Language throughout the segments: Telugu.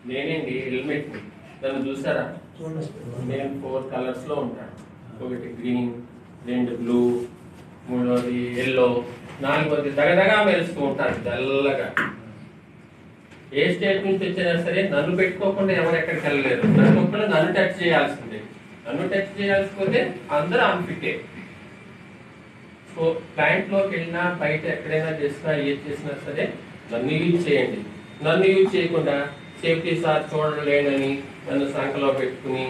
నేనేంటి హెల్మెట్ దాన్ని చూసారా? నేను 4 కలర్స్ లో ఉంటాను. ఒకటి గ్రీన్, 2 బ్లూ, 3వది ఎల్లో, 4వది దగదగా మెరుస్తూ ఉంటాను తెల్లగా. ఏ స్టేట్ నుంచి వచ్చినా సరే నన్ను పెట్టుకోకుండా ఎవరు ఎక్కడికి వెళ్ళలేరు. ప్రతి ఒక్కరు నన్ను టచ్ చేయాల్సిందే. నన్ను టచ్ చేయాల్సిపోతే అందరూ అన్ఫిట్టే. సో ప్లాంట్ లోకి వెళ్ళినా బయట ఎక్కడైనా చేసినా ఏది చేసినా సరే నన్ను యూజ్ చేయండి. నన్ను యూజ్ చేయకుండా సేఫ్టీ సార్ చూడలేనని నన్ను సంఖలో పెట్టుకుని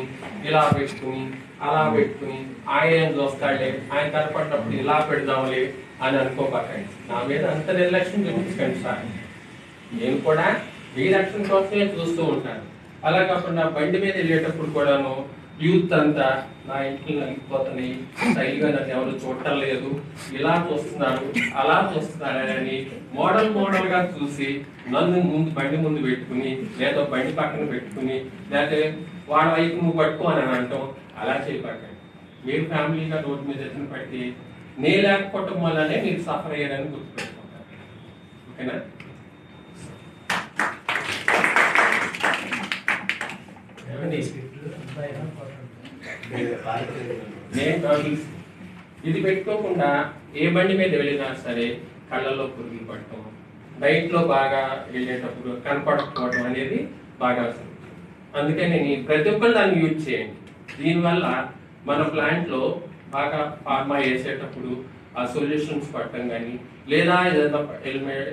ఇలా పెట్టుకుని అలా పెట్టుకుని ఆయన చూస్తాడులే, ఆయన కనపడినప్పుడు ఇలా పెడదాంలే అని అనుకోపాకండి. నా మీద అంత నిర్లక్ష్యం చూపించకండి సార్. నేను కూడా మీ రక్షణ కోసమే చూస్తూ ఉంటాను. అలా కాకుండా బండి మీద వెళ్ళేటప్పుడు కూడాను యూత్ అంతా నా ఇంటికి నలిగిపోతున్నాయి, స్టైల్గా నన్ను ఎవరు చూడటం లేదు, ఇలా చూస్తున్నారు అలా చూస్తున్నారని మోడల్ గా చూసి నన్ను బండి ముందు పెట్టుకుని లేదా బండి పక్కన పెట్టుకుని లేకపోతే వాళ్ళ వైపు నువ్వు పట్టుకో అని అంటాం. అలా చేయకండి. మీరు ఫ్యామిలీగా రోడ్డు మీద ఎత్తున పట్టి నేను లేకపోవటం వల్లనే మీరు సఫర్ అయ్యారని గుర్తుపెట్టుకుంటారు. ఓకేనా? ఇది పెట్టుకోకుండా ఏ బండి మీద వెళ్ళినా సరే కళ్ళల్లో పురుగులు పడటం, బైక్ లో బాగా వెళ్ళేటప్పుడు కనపడకపోవడం అనేది బాగా అవసరం. అందుకని ప్రతి ఒక్కరు దాన్ని యూజ్ చేయండి. దీనివల్ల మన ప్లాంట్ లో బాగా ఫార్మా వేసేటప్పుడు ఆ సొల్యూషన్స్ పట్టడం కానీ లేదా ఏదైనా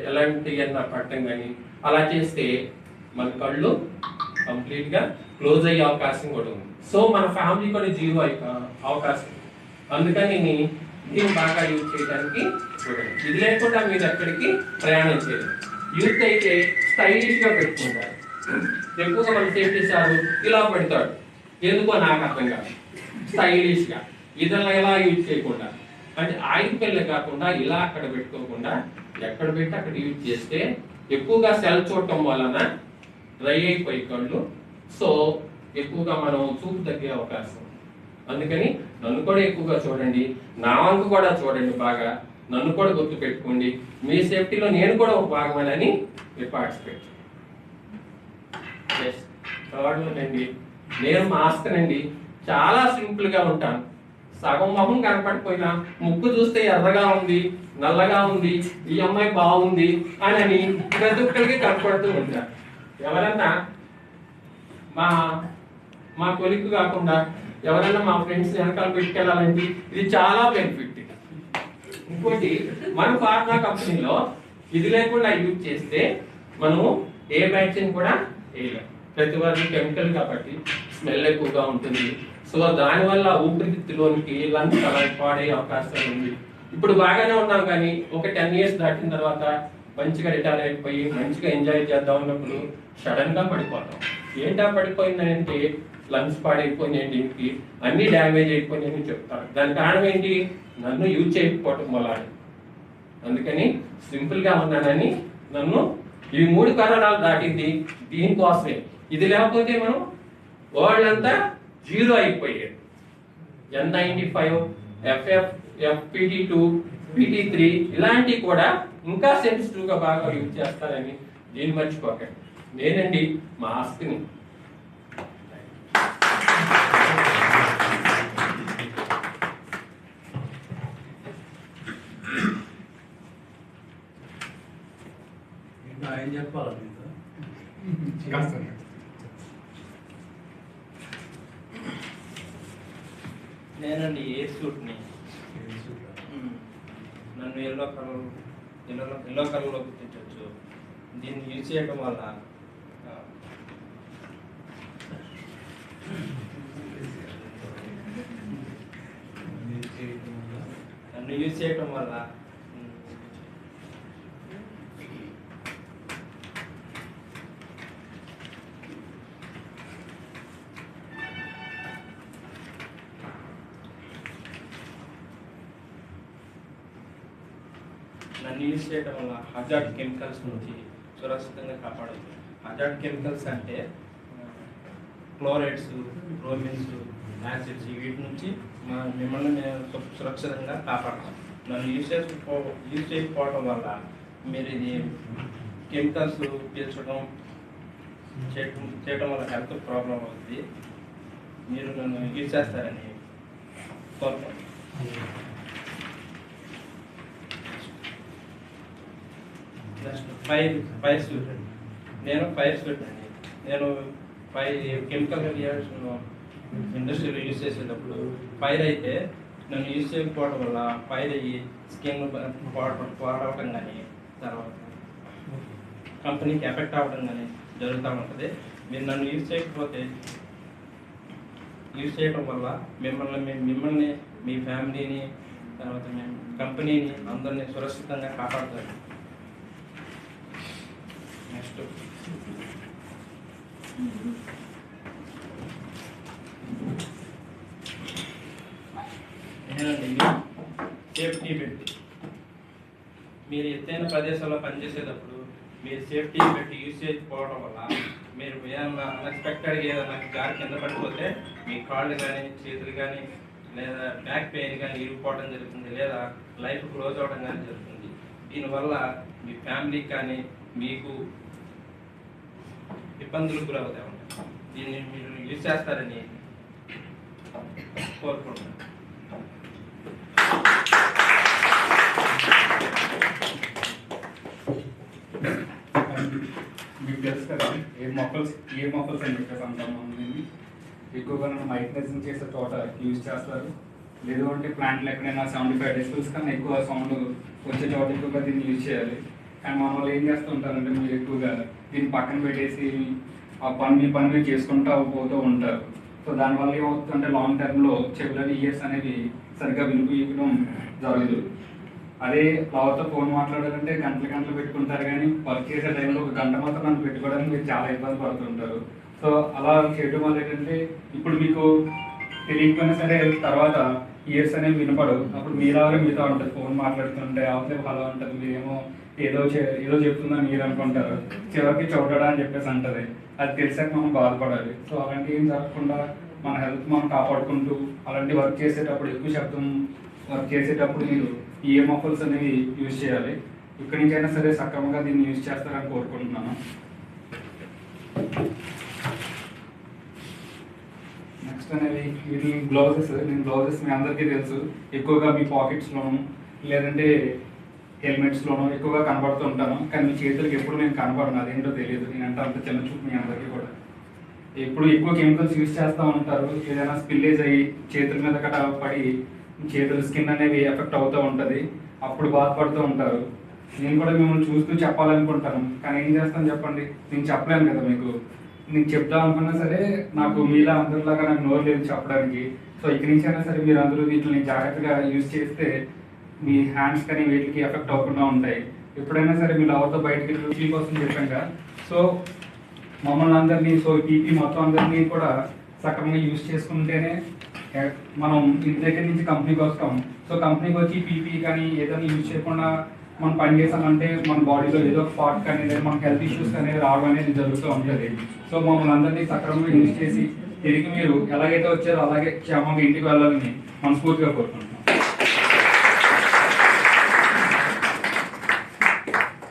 ఎలాంటి ఏదైనా పట్టడం కానీ అలా చేస్తే మన కళ్ళు కంప్లీట్ గా క్లోజ్ అయ్యే అవకాశం కూడా ఉంది. సో మన ఫ్యామిలీ కూడా జీరో అవకాశం. అందుకని దీన్ని బాగా యూజ్ చేయడానికి చూడండి. ఇది లేకుండా మీరు ఎక్కడికి ప్రయాణం చేయలేదు. యూత్ అయితే స్టైలిష్ గా పెట్టుకుంటారు. ఎక్కువగా మన సేఫ్టీ సార్ ఇలా పెడతాడు, ఎందుకో నాకు అర్థం కాదు. స్టైలిష్ గా ఇదలా ఎలా యూజ్ చేయకుండా అంటే ఆయిల్ పెళ్ళే కాకుండా ఇలా అక్కడ పెట్టుకోకుండా ఎక్కడ పెట్టి అక్కడ యూజ్ చేస్తే ఎక్కువగా సెల్ చూడటం వలన డ్రై అయిపోయి కళ్ళు, సో ఎక్కువగా మనం చూపు తగ్గే అవకాశం. అందుకని నన్ను కూడా ఎక్కువగా చూడండి, నా వంక కూడా చూడండి బాగా, నన్ను కూడా గుర్తు పెట్టుకోండి. మీ సేఫ్టీలో నేను కూడా ఒక భాగమేనని మీరు పార్టిసిపేట్ చేయండి. నేను మాస్క్ నండి చాలా సింపుల్ గా ఉంటాను. సగం మొహం కనపడిపోయినా ముక్కు చూస్తే ఎర్రగా ఉంది, నల్లగా ఉంది, ఈ అమ్మాయి బాగుంది అని ప్రతి ఒక్కరికి కనపడుతూ ఉంటారు. ఎవరన్నా మా కొలిక్కు కాకుండా ఎవరైనా మా ఫ్రెండ్స్ వెనకాల పెట్టుకెళ్ళాలంటే ఇది చాలా బెనిఫిట్. ఇంకోటి మన ఫార్మా కంపెనీలో ఇది లేకుండా యూజ్ చేస్తే మనము ఏ వ్యాక్సిన్ కూడా వేయలేం. ప్రతి వారికి కెమికల్ కాబట్టి స్మెల్ ఎక్కువగా ఉంటుంది. సో దానివల్ల ఊపిరితిత్తులోనికి లంగ్స్ అలా పాడే అవకాశం ఉంది. ఇప్పుడు బాగానే ఉన్నాం కానీ ఒక 10 years దాటిన తర్వాత మంచిగా రిటైర్ అయిపోయి మంచిగా ఎంజాయ్ చేద్దాం ఉన్నప్పుడు సడన్ గా పడిపోతాం. ఏంటా పడిపోయిందంటే లంగ్స్ పాడైపోయినాయి, దీనికి అన్ని డ్యామేజ్ అయిపోయినాయని చెప్తారు. దాని కారణం ఏంటి? నన్ను యూజ్ చేయకపోవటం వల్ల. అందుకని సింపుల్ గా ఉన్నానని నన్ను ఈ 3 కారణాలు దాటింది దీనికోసమే. ఇది లేకపోతే మనం వరల్డ్ అంతా జీరో అయిపోయేది. N95, FF, FPT2, PT3 ఇలాంటివి కూడా ఇంకా సెన్సిటివ్ గా బాగా యూజ్ చేస్తారని దీన్ని మర్చిపోకండి. నేనండి మాస్క్ని ఏం చెప్పాలి? నేనండి ఏ సూట్ని నన్ను ఎల్లో కలర్లో గుర్తించవచ్చు. దీన్ని యూజ్ చేయడం వల్ల నన్ను యూజ్ చేయడం వల్ల హజార్డ్ కెమికల్స్ నుంచి సురక్షితంగా కాపాడవచ్చు. హజార్డ్ కెమికల్స్ అంటే క్లోరైడ్స్, బ్రోమిన్స్, యాసిడ్స్ వీటి నుంచి మిమ్మల్ని నేను సురక్షితంగా కాపాడతాను. నన్ను యూజ్ చేయకపోవడం వల్ల మీరు ఇది కెమికల్స్ పీల్చడం, చేయటం వల్ల హెల్త్ ప్రాబ్లం అవుతుంది. మీరు నన్ను యూజ్ చేస్తారని కోరుకుంటున్నాను. Next fire suit. నేను ఫైర్ సూట్ అండి. నేను కెమికల్ రియాక్షన్ ఇండస్ట్రీలో యూజ్ చేసేటప్పుడు ఫైర్ అయితే నన్ను యూజ్ చేయకపోవడం వల్ల ఫైర్ అయ్యి స్కిన్ పాడవటం కానీ తర్వాత కంపెనీకి ఎఫెక్ట్ అవ్వడం కానీ జరుగుతూ ఉంటుంది. మీరు నన్ను యూజ్ చేయడం వల్ల మిమ్మల్ని మీ ఫ్యామిలీని తర్వాత మేము కంపెనీని అందరినీ సురక్షితంగా కాపాడుతారు. నెక్స్ట్ నేనండి సేఫ్టీ పెట్టి మీరు ఎత్తైన ప్రదేశాల్లో పనిచేసేటప్పుడు మీరు సేఫ్టీ పెట్టి యూజ్ చేయకపోవడం వల్ల మీరు ఏదైనా అన్ఎక్స్పెక్టెడ్గా ఏదైనా గారి కింద పడిపోతే మీ కాళ్ళు కానీ చేతులు కానీ లేదా బ్యాక్ పెయిన్ కానీ ఇరిగిపోవడం జరుగుతుంది, లేదా లైఫ్ క్లోజ్ అవ్వడం కానీ జరుగుతుంది. దీనివల్ల మీ ఫ్యామిలీకి కానీ మీకు ఇబ్బందులు గురవుతాయి. దీన్ని మీరు యూజ్ చేస్తారని కోరుకుంటున్నాను. మీకు తెలుసు కదా ఏ మొక్కల్స్ అని చెప్పేసి అంటాము. ఎక్కువగా మనం మైగ్రేషన్ చేసే చోట యూజ్ చేస్తారు. లేదు అంటే ప్లాంట్లు ఎక్కడైనా 75 డెసిబెల్స్ కన్నా ఎక్కువ సౌండ్ వచ్చే చోట ఎక్కువగా దీన్ని యూజ్ చేయాలి. కానీ మన వాళ్ళు ఏం చేస్తూ ఉంటారంటే మీరు ఎక్కువగా దీన్ని పక్కన పెట్టేసి ఆ పని చేసుకుంటూ పోతూ ఉంటారు. సో దానివల్ల ఏమవుతుందంటే లాంగ్ టర్మ్లో చెవులని ఇయర్స్ అనేవి సరిగ్గా వినిపించడం జరగదు. అదే వాళ్ళతో ఫోన్ మాట్లాడాలంటే గంటలు పెట్టుకుంటారు, కానీ వర్క్ చేసే టైంలో 1 గంట మాత్రం నన్ను పెట్టుకోవడానికి మీరు చాలా ఇబ్బంది పడుతుంటారు. సో అలా చేయడం వల్ల ఏంటంటే ఇప్పుడు మీకు తెలియకపోయినా సరే తర్వాత ఇయర్స్ అనేవి వినపడవు. అప్పుడు మీరెవరో మీతో ఉంటుంది, ఫోన్ మాట్లాడుతుంటే అవతల అలా ఉంటుంది, మీరేమో ఏదో చెప్తుందని మీరు అనుకుంటారు, చివరికి చూడడా అని చెప్పేసి అంటది. అది తెలిసాక మనం బాధపడాలి. సో అలాంటివి ఏం జరగకుండా మన హెల్త్ మనం కాపాడుకుంటూ అలాంటి వర్క్ చేసేటప్పుడు ఎక్కువ శబ్దం వర్క్ చేసేటప్పుడు మీరు ఈ మొక్కల్స్ అనేవి యూజ్ చేయాలి. ఇక్కడి నుంచి అయినా సరే సక్రమంగా దీన్ని యూజ్ చేస్తారని కోరుకుంటున్నాను. నెక్స్ట్ అనేవి వీటి గ్లౌజెస్ మీ అందరికీ తెలుసు, ఎక్కువగా మీ పాకెట్స్లోను లేదంటే హెల్మెట్స్లోనూ ఎక్కువగా కనబడుతూ ఉంటాను. కానీ మీ చేతులకు ఎప్పుడు నేను కనబడను, అదేంటో తెలియదు. నేనంటే అంత చిన్న చూపు మీ అందరికీ కూడా. ఎప్పుడు ఎక్కువ కెమికల్స్ యూజ్ చేస్తూ ఉంటారు, ఏదైనా స్పిల్లేజ్ అయ్యి చేతుల మీద గట్రా పడి చేతుల స్కిన్ అనేది ఎఫెక్ట్ అవుతూ ఉంటుంది, అప్పుడు బాధపడుతూ ఉంటారు. నేను కూడా మిమ్మల్ని చూస్తూ చెప్పాలనుకుంటాను, కానీ ఏం చేస్తాను చెప్పండి, నేను చెప్పలేను కదా మీకు. నేను చెప్దాం అనుకున్నా సరే నాకు మీలా అందరిలాగా నాకు నోరు లేదు చెప్పడానికి. సో ఇక్కడి నుంచి అయినా సరే మీరు అందరూ వీటిని జాగ్రత్తగా యూజ్ చేస్తే మీ హ్యాండ్స్ కానీ వీటికి ఎఫెక్ట్ అవ్వకుండా ఉంటాయి. ఎప్పుడైనా సరే మీరు ఎవరితో బయటకి పీపీ కోసం చెప్పాక సో మమ్మల్ని అందరినీ పీపీ మొత్తం అందరినీ కూడా సక్రమంగా యూజ్ చేసుకుంటేనే మనం ఇంటి దగ్గర నుంచి కంపెనీకి వస్తాం. సో కంపెనీకి వచ్చి పీపీ కానీ ఏదైనా యూజ్ చేయకుండా మనం పని చేసామంటే మన బాడీలో ఏదో ఒక పార్ట్ కానీ లేదా మనకి హెల్త్ ఇష్యూస్ అనేది రావడం అనేది జరుగుతూ ఉంటుంది. సో మమ్మల్ని అందరినీ సక్రమంగా యూజ్ చేసి తిరిగి మీరు ఎలాగైతే వచ్చారో అలాగే క్షేమంగా ఇంటికి వెళ్ళాలని మనస్ఫూర్తిగా కోరుకుంటున్నాం.